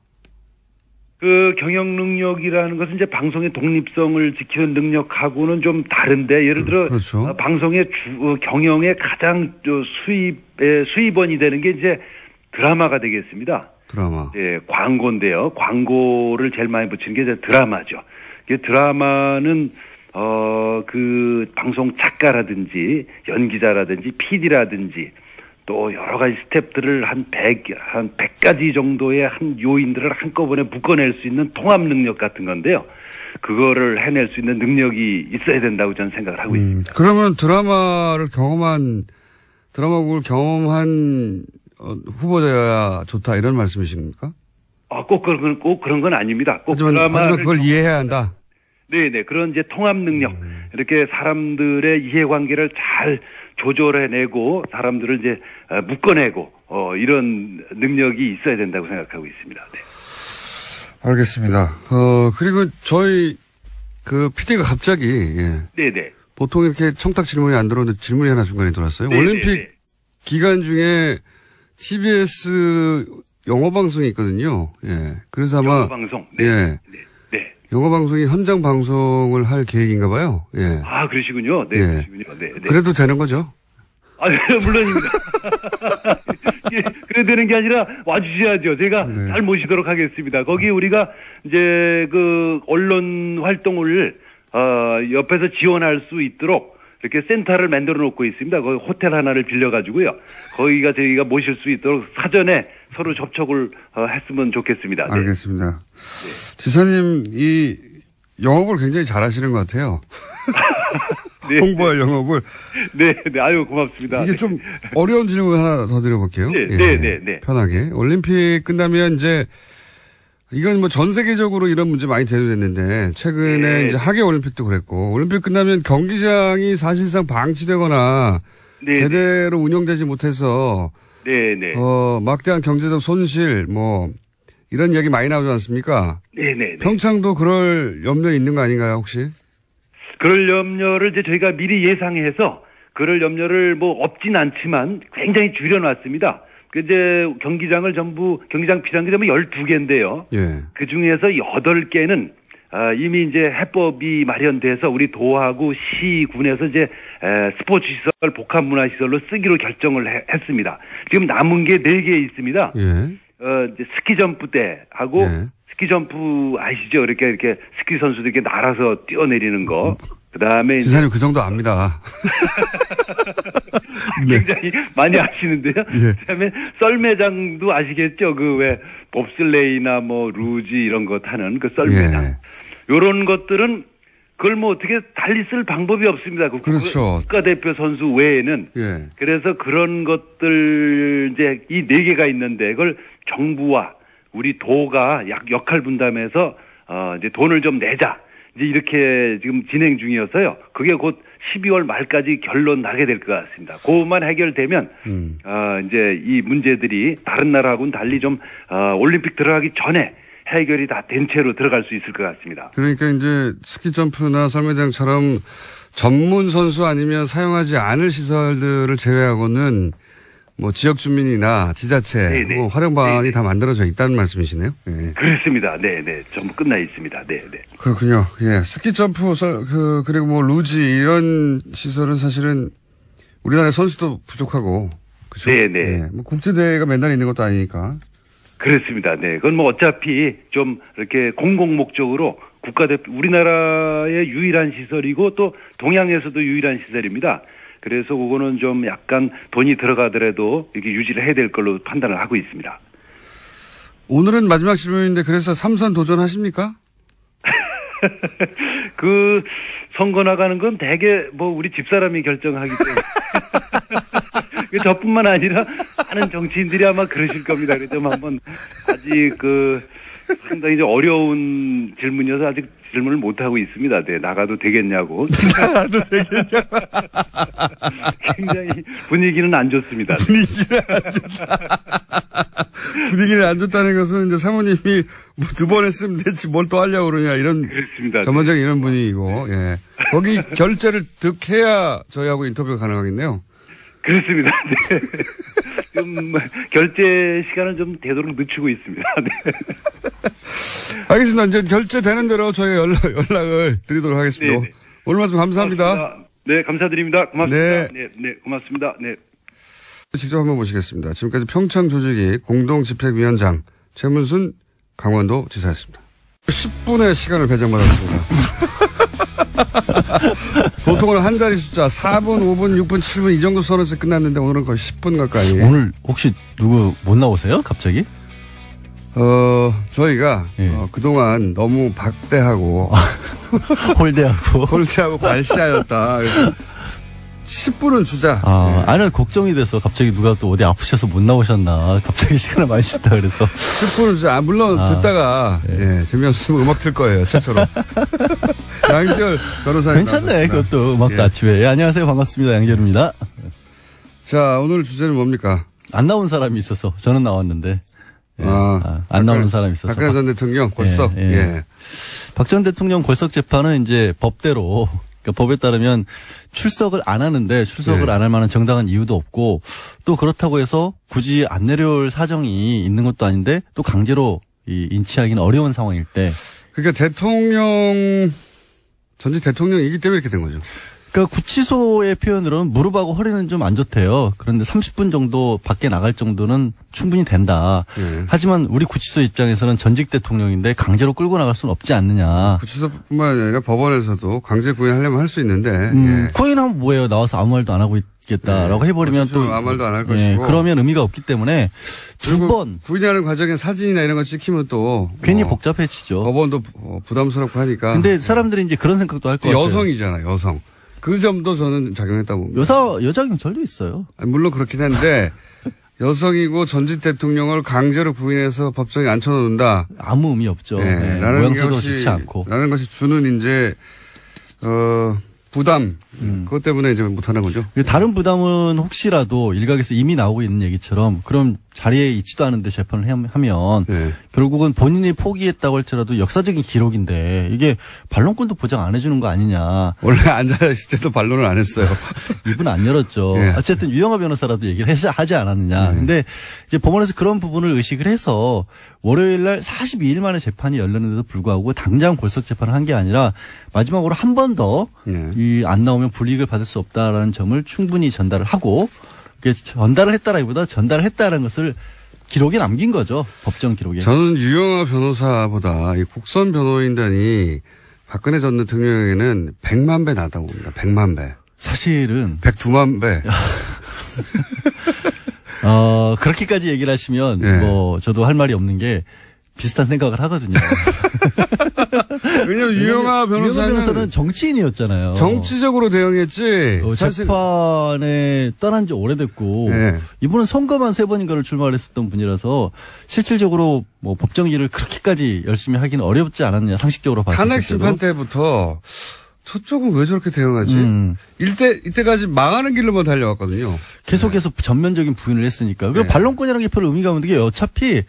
그 경영 능력이라는 것은 이제 방송의 독립성을 지키는 능력하고는 좀 다른데 예를 들어 그렇죠. 방송의 경영의 가장 수입원이 되는 게 이제 드라마가 되겠습니다. 드라마. 예, 광고인데요. 광고를 제일 많이 붙이는 게 이제 드라마죠. 이게 드라마는 그 방송 작가라든지 연기자라든지 PD라든지 또 여러 가지 스텝들을 한 100가지 정도의 한 요인들을 한꺼번에 묶어낼 수 있는 통합 능력 같은 건데요. 그거를 해낼 수 있는 능력이 있어야 된다고 저는 생각을 하고 있습니다. 그러면 드라마국을 경험한 후보자여야 좋다 이런 말씀이십니까? 꼭 그런 건 아닙니다. 꼭 하지만 그걸 이해해야 한다. 네네. 그런 이제 통합 능력. 이렇게 사람들의 이해관계를 잘 조절해내고 사람들을 이제 묶어내고 이런 능력이 있어야 된다고 생각하고 있습니다. 네. 알겠습니다. 그리고 저희 그 PD가 갑자기 네네. 보통 이렇게 청탁 질문이 안 들어오는데 질문이 하나 중간에 들어왔어요. 네네네. 올림픽 기간 중에 TBS 영어 방송이 있거든요. 예. 그래서 아마 영어 방송. 네. 예. 네. 영어 방송이 현장 방송을 할 계획인가 봐요. 예. 아, 그러시군요. 네, 예. 그러시군요. 네. 그래도 되는 거죠? 아, 물론입니다. 그래 되는 게 아니라 와주셔야죠. 제가 잘 모시도록 하겠습니다. 거기 우리가 이제 그 언론 활동을 옆에서 지원할 수 있도록 이렇게 센터를 만들어 놓고 있습니다. 거기 호텔 하나를 빌려가지고요. 거기가 저희가 모실 수 있도록 사전에 서로 접촉을 했으면 좋겠습니다. 네. 알겠습니다. 네. 지사님 이 영업을 굉장히 잘하시는 것 같아요. 네. 홍보할 영업을. 네, 아유 고맙습니다. 이게 좀 어려운 질문 하나 더 드려볼게요. 네. 편하게. 올림픽 끝나면 이제 이건 뭐 전 세계적으로 이런 문제 많이 대두됐는데 최근에 이제 하계 올림픽도 그랬고 올림픽 끝나면 경기장이 사실상 방치되거나 제대로 운영되지 못해서 막대한 경제적 손실 뭐 이런 이야기 많이 나오지 않습니까? 네. 평창도 그럴 염려 있는 거 아닌가요, 혹시? 그럴 염려를 이제 저희가 미리 예상해서 그럴 염려를 뭐 없진 않지만 굉장히 줄여놨습니다. 그 이제 경기장 비상기장이 12개인데요. 예. 그 중에서 8개는 이미 이제 해법이 마련돼서 우리 도하고 시군에서 이제 스포츠 시설, 복합 문화 시설로 쓰기로 결정을 했습니다. 지금 남은 게 4개 있습니다. 예. 이제 스키 점프 때하고 스키 점프 아시죠? 이렇게 스키 선수들 이렇게 날아서 뛰어내리는 거. 그다음에 지사님 그 정도 압니다. 굉장히 많이 아시는데요. 그다음에 썰매장도 아시겠죠? 그 왜 봅슬레이나 뭐 루지 이런 거 타는 그 썰매장. 요런 것들은 그걸 뭐 어떻게 달리 쓸 방법이 없습니다. 그렇죠. 국가대표 선수 외에는. 그래서 그런 것들 이제 이 4개가 있는데 그걸 정부와 우리 도가 역할 분담해서 이제 돈을 좀 내자. 이제 이렇게 지금 진행 중이어서요. 그게 곧 12월 말까지 결론 나게 될 것 같습니다. 그것만 해결되면 이제 이 문제들이 다른 나라하고는 달리 좀 올림픽 들어가기 전에 해결이 다 된 채로 들어갈 수 있을 것 같습니다. 그러니까 이제 스키 점프나 썰매장처럼 전문 선수 아니면 사용하지 않을 시설들을 제외하고는 뭐 지역 주민이나 지자체 뭐 활용 방안이 다 만들어져 있다는 말씀이시네요. 네. 그렇습니다. 네. 전부 끝나 있습니다. 네. 그렇군요. 예. 스키 점프 그리고 뭐 루지 이런 시설은 사실은 우리나라 선수도 부족하고 그렇죠? 네. 뭐 국제 대회가 맨날 있는 것도 아니니까. 그렇습니다. 네. 그건 뭐 어차피 좀 이렇게 공공 목적으로 국가대표 우리나라의 유일한 시설이고 또 동양에서도 유일한 시설입니다. 그래서 그거는 좀 약간 돈이 들어가더라도 이렇게 유지를 해야 될 걸로 판단을 하고 있습니다. 오늘은 마지막 질문인데 그래서 3선 도전하십니까? 그 선거 나가는 건 대개 뭐 우리 집사람이 결정하기 때문에 저뿐만 아니라 많은 정치인들이 아마 그러실 겁니다. 그래서 한번 아직 상당히 이제 어려운 질문이어서 아직 질문을 못 하고 있습니다. 네, 나가도 되겠냐고. 나도 되겠냐고. 굉장히 분위기는 안 좋습니다. 분위기는 안 좋다. 분위기는 안 좋다는 것은 이제 사모님이 뭐 2번 했으면 됐지 뭘 또 하려고 그러냐 이런. 그렇습니다. 전반적인 이런 분위기고, 예. 거기 결제를 득해야 저희하고 인터뷰가 가능하겠네요. 그렇습니다. 네. 좀 결제 시간을 좀 되도록 늦추고 있습니다. 네. 알겠습니다. 이제 결제되는 대로 저희가 연락을 드리도록 하겠습니다. 네네. 오늘 말씀 감사합니다. 고맙습니다. 네, 감사드립니다. 고맙습니다. 네. 네, 고맙습니다. 네. 직접 한번 모시겠습니다. 지금까지 평창조직위 공동집행위원장 최문순 강원도 지사였습니다. 10분의 시간을 배정받았습니다. 보통은 한 자리 숫자 4분, 5분, 6분, 7분 이 정도 선에서 끝났는데 오늘은 거의 10분 가까이. 오늘 혹시 누구 못 나오세요? 갑자기? 저희가 예. 그동안 너무 박대하고 홀대하고 괄시하였다. 그래서 10분은 주자. 아, 예. 아니 걱정이 돼서 갑자기 누가 또 어디 아프셔서 못 나오셨나. 갑자기 시간을 많이 주셨다 그래서. 10분은 주자. 물론 듣다가 예, 재미없으면 음악 틀 거예요. 최초로. 양지열 변호사님. 괜찮네. 나왔습니다. 그것도 음악도 예. 아침에. 예, 안녕하세요. 반갑습니다. 양재루입니다. 자, 오늘 주제는 뭡니까? 안 나온 사람이 있어서 저는 나왔는데. 예. 안 나오는 사람이 있어서. 박근혜 전 대통령 골석. 예, 예. 예. 박 전 대통령 골석 재판은 이제 법대로, 그러니까 법에 따르면 출석을 안 하는데 출석을 네. 안 할 만한 정당한 이유도 없고 또 그렇다고 해서 굳이 안 내려올 사정이 있는 것도 아닌데 또 강제로 인치하기는 어려운 상황일 때. 그러니까 전직 대통령이기 때문에 이렇게 된 거죠. 그러니까 구치소의 표현으로는 무릎하고 허리는 좀 안 좋대요. 그런데 30분 정도 밖에 나갈 정도는 충분히 된다. 예. 하지만 우리 구치소 입장에서는 전직 대통령인데 강제로 끌고 나갈 수는 없지 않느냐. 구치소뿐만 아니라 법원에서도 강제 구인하려면 할 수 있는데. 예. 구인하면 뭐예요? 나와서 아무 말도 안 하고 있겠다라고 해버리면 어차피 또 아무 말도 안 할 것이고. 그러면 의미가 없기 때문에 두 그리고 번 구인하는 과정에 사진이나 이런 거 찍히면 또 괜히 복잡해지죠. 법원도 부담스럽고 하니까. 근데 사람들이 이제 그런 생각도 할 것 같아요. 여성이잖아요, 여성. 그 점도 저는 작용했다고 봅니다. 여자 경찰도 있어요. 물론 그렇긴 한데 여성이고 전직 대통령을 강제로 구인해서 법정에 앉혀놓는다. 아무 의미 없죠. 네, 네, 라는 모양새도 것이, 좋지 않고. 라는 것이 주는 이제 부담. 그것 때문에 이제 못하는 거죠. 다른 부담은 혹시라도 일각에서 이미 나오고 있는 얘기처럼 그럼 자리에 있지도 않은데 재판을 하면 네. 결국은 본인이 포기했다고 할지라도 역사적인 기록인데 이게 반론권도 보장 안 해주는 거 아니냐. 원래 앉아있을 때도 반론을 안 했어요. 입은 안 열었죠. 네. 어쨌든 유영하 변호사라도 얘기를 하지 않았느냐. 근데 이제 법원에서 그런 부분을 의식을 해서 월요일 날 42일 만에 재판이 열렸는데도 불구하고 당장 골석 재판을 한 게 아니라 마지막으로 한 번 더 이 안 나오면 불이익을 받을 수 없다라는 점을 충분히 전달을 하고 전달을 했다라기보다 전달을 했다라는 것을 기록에 남긴 거죠. 법정 기록에. 저는 유영하 변호사보다 이 국선 변호인단이 박근혜 전 대통령에게는 100만 배 낫다고 봅니다. 100만 배. 사실은 102만 배. 그렇게까지 얘기를 하시면 네. 뭐 저도 할 말이 없는 게 비슷한 생각을 하거든요. 왜냐면 유영하 변호사는 정치인이었잖아요. 정치적으로 대응했지. 사실 재판에 떠난 지 오래됐고 네. 이분은 선거만 3번인가를 출마를 했었던 분이라서 실질적으로 뭐 법정일을 그렇게까지 열심히 하기는 어렵지 않았느냐 상식적으로 봤을 때도. 탄핵 심판 때부터 저쪽은 왜 저렇게 대응하지? 이때까지 망하는 길로만 달려왔거든요. 계속해서 전면적인 부인을 했으니까. 그리고 네. 반론권이라는 게 별로 의미가 없는 게 어차피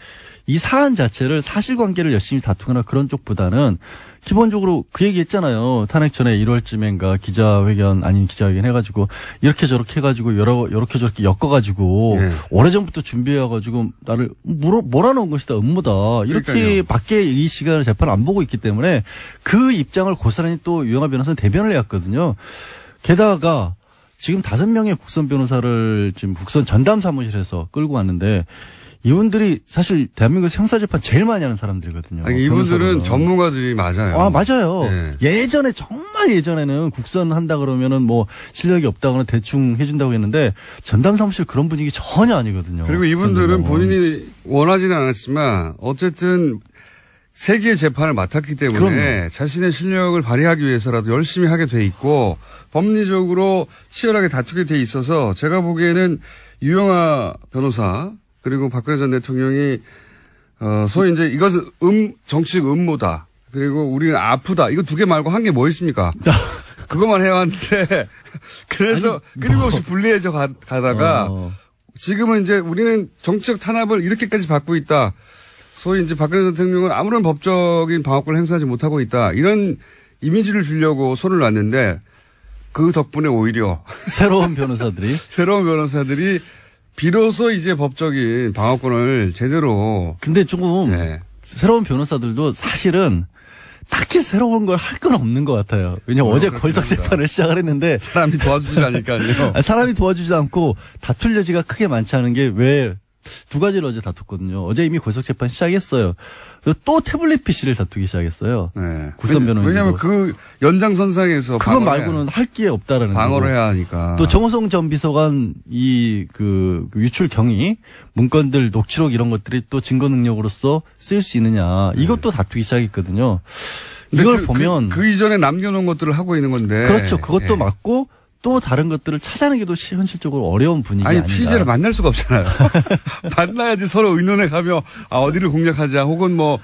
이 사안 자체를 사실관계를 열심히 다투거나 그런 쪽보다는 기본적으로 그 얘기 했잖아요. 탄핵 전에 1월쯤인가 기자회견 아닌 기자회견 해가지고 이렇게 저렇게 해가지고 이렇게 저렇게 엮어가지고 네. 오래전부터 준비해가지고 나를 몰아넣은 것이다 음모다 이렇게 그러니까요. 밖에 이 시간을 재판을 안 보고 있기 때문에 그 입장을 고스란히 또 유영하 변호사는 대변을 해왔거든요. 게다가 지금 5명의 국선 변호사를 지금 국선 전담 사무실에서 끌고 왔는데 이분들이 사실 대한민국에서 형사재판 제일 많이 하는 사람들이거든요. 아니, 이분들은 변호사로는. 전문가들이 맞아요. 아, 맞아요. 네. 예전에 정말 예전에는 국선 한다 그러면은 뭐 실력이 없다거나 대충 해준다고 했는데 전담 사무실 그런 분위기 전혀 아니거든요. 그리고 이분들은 본인이 원하지는 않았지만 어쨌든 세계의 재판을 맡았기 때문에 그럼요. 자신의 실력을 발휘하기 위해서라도 열심히 하게 돼 있고 법리적으로 치열하게 다투게 돼 있어서 제가 보기에는 유영하 변호사 그리고 박근혜 전 대통령이 소위 이제 이것은 정치적 음모다. 그리고 우리는 아프다. 이거 두 개 말고 한 게 뭐 있습니까? 그것만 해왔는데, 그래서 끊임없이 불리해져 가다가, 지금은 이제 우리는 정치적 탄압을 이렇게까지 받고 있다. 소위 이제 박근혜 대통령은 아무런 법적인 방어권을 행사하지 못하고 있다. 이런 이미지를 주려고 손을 놨는데, 그 덕분에 오히려 새로운 변호사들이 비로소 이제 법적인 방어권을 제대로. 근데 조금 네. 새로운 변호사들도 사실은 딱히 새로운 걸 할 건 없는 것 같아요. 왜냐면 어제 걸작 재판을 시작을 했는데 사람이 도와주지 않으니까요. 사람이 도와주지 않고 다툴 여지가 크게 많지 않은 게 왜 두 가지를 어제 다퉜거든요. 어제 이미 걸작 재판 시작했어요. 또 태블릿 PC를 다투기 시작했어요. 네. 구선 변호인. 왜냐하면 그 연장선상에서 그것 말고는 할 게 없다라는 방어를 거고. 해야 하니까. 또 정호성 전 비서관 그 유출 경위 문건들 녹취록 이런 것들이 또 증거 능력으로서 쓰일 수 있느냐 이것도 다투기 시작했거든요. 이걸 보면 그 이전에 남겨놓은 것들을 하고 있는 건데. 그렇죠. 그것도 맞고 또 다른 것들을 찾아내기도 현실적으로 어려운 분위기 아닌가. 피의자를 만날 수가 없잖아요. 만나야지 서로 의논해 가며 어디를 공략하자 혹은 뭐.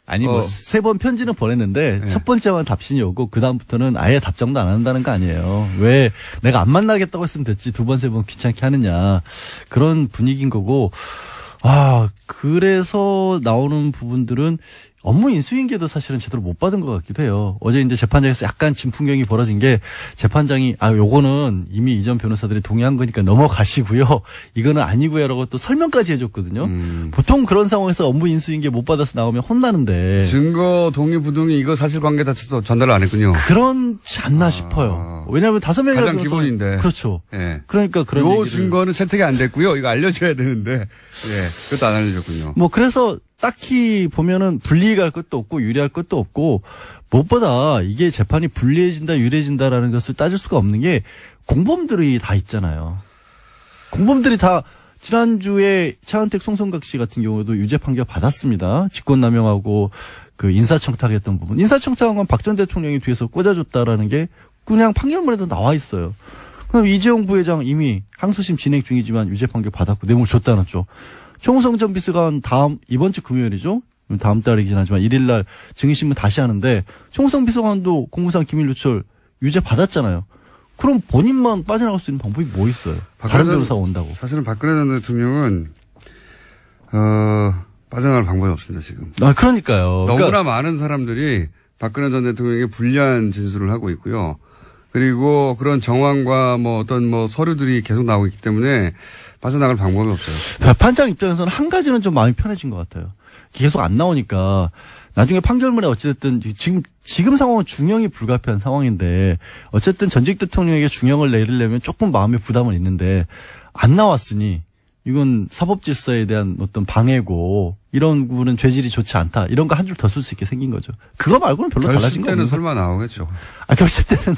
아니 뭐 세 번 편지는 보냈는데 첫 번째만 답신이 오고 그 다음부터는 아예 답장도 안 한다는 거 아니에요. 왜 내가 안 만나겠다고 했으면 됐지 두 번 세 번 귀찮게 하느냐 그런 분위기인 거고. 그래서 나오는 부분들은 업무 인수인계도 사실은 제대로 못 받은 것 같기도 해요. 어제 이제 재판장에서 약간 진풍경이 벌어진 게 재판장이 요거는 이미 이전 변호사들이 동의한 거니까 넘어가시고요. 이거는 아니고요라고 또 설명까지 해줬거든요. 보통 그런 상황에서 업무 인수인계 못 받아서 나오면 혼나는데. 증거 동의 부동의 이거 사실관계 자체도 전달을 안 했군요. 그렇지 않나 싶어요. 왜냐하면 5명이라도 가장 기본인데. 그렇죠. 예. 그러니까 그런 요 얘기를. 증거는 채택이 안 됐고요. 이거 알려줘야 되는데 그것도 안 알려줬군요. 뭐 그래서 딱히 보면은 불리할 것도 없고 유리할 것도 없고 무엇보다 이게 재판이 불리해진다 유리해진다라는 것을 따질 수가 없는 게 공범들이 다 있잖아요. 공범들이 다 지난주에 차은택 송성각 씨 같은 경우도 유죄 판결 받았습니다. 직권남용하고 그 인사청탁했던 부분. 인사청탁한 건 박 전 대통령이 뒤에서 꽂아줬다라는 게 그냥 판결문에도 나와 있어요. 그럼 이재용 부회장 이미 항소심 진행 중이지만 유죄 판결 받았고 뇌물 줬다는 쪽. 정호성 전 비서관 이번 주 금요일이죠? 다음 달이긴 하지만 1일 날 증인신문 다시 하는데 정호성 비서관도 공무상 기밀 누출 유죄 받았잖아요. 그럼 본인만 빠져나갈 수 있는 방법이 뭐 있어요? 다른 변호사가 온다고. 사실은 박근혜 전 대통령은 빠져나갈 방법이 없습니다, 지금. 그러니까요. 너무나 많은 사람들이 박근혜 전 대통령에게 불리한 진술을 하고 있고요. 그리고 그런 정황과 어떤 서류들이 계속 나오고 있기 때문에 빠져나갈 방법이 없어요. 재판장 입장에서는 한 가지는 좀 마음이 편해진 것 같아요. 계속 안 나오니까 나중에 판결문에 어찌됐든 지금 상황은 중형이 불가피한 상황인데 어쨌든 전직 대통령에게 중형을 내리려면 조금 마음의 부담은 있는데 안 나왔으니 이건 사법질서에 대한 어떤 방해고 이런 부분은 죄질이 좋지 않다. 이런 거 한 줄 더 쓸 수 있게 생긴 거죠. 그거 말고는 별로 달라진 거 없는 결심 때는 설마 나오겠죠. 결심 때는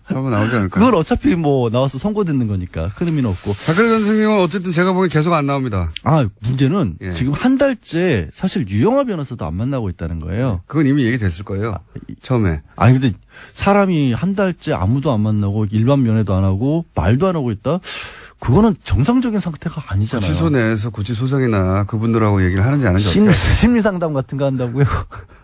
설마 나오지 않을까? 그걸 어차피 나와서 선고듣는 거니까 큰 의미는 없고. 박근혜 전 대통령은 어쨌든 제가 보기엔 계속 안 나옵니다. 문제는 지금 한 달째 사실 유영하 변호사도 안 만나고 있다는 거예요. 그건 이미 얘기됐을 거예요. 처음에. 근데 사람이 한 달째 아무도 안 만나고 일반 면회도 안 하고 말도 안 하고 있다? 그거는 정상적인 상태가 아니잖아요. 구치소 내에서 구치소장이나 그분들하고 얘기를 하는지 안 하는지 심리상담 같은 거 한다고요?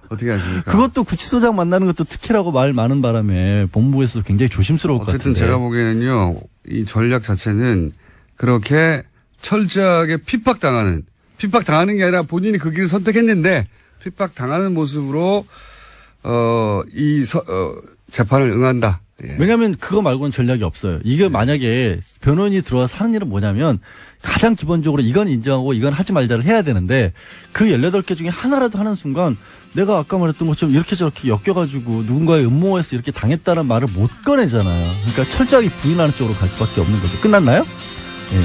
어떻게 하십니까? 그것도 구치소장 만나는 것도 특혜라고 말 많은 바람에 본부에서도 굉장히 조심스러울 것 같은데. 어쨌든 제가 보기에는요. 이 전략 자체는 그렇게 철저하게 핍박당하는 게 아니라 본인이 그 길을 선택했는데 핍박당하는 모습으로 재판을 응한다. 예. 왜냐하면 그거 말고는 전략이 없어요. 이게 만약에 변호인이 들어와서 하는 일은 뭐냐면 가장 기본적으로 이건 인정하고 이건 하지 말자를 해야 되는데 그 18개 중에 하나라도 하는 순간 내가 아까 말했던 것처럼 이렇게 저렇게 엮여가지고 누군가의 음모에서 이렇게 당했다는 말을 못 꺼내잖아요. 그러니까 철저하게 부인하는 쪽으로 갈 수밖에 없는 거죠. 끝났나요?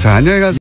자, 안녕히 가세요.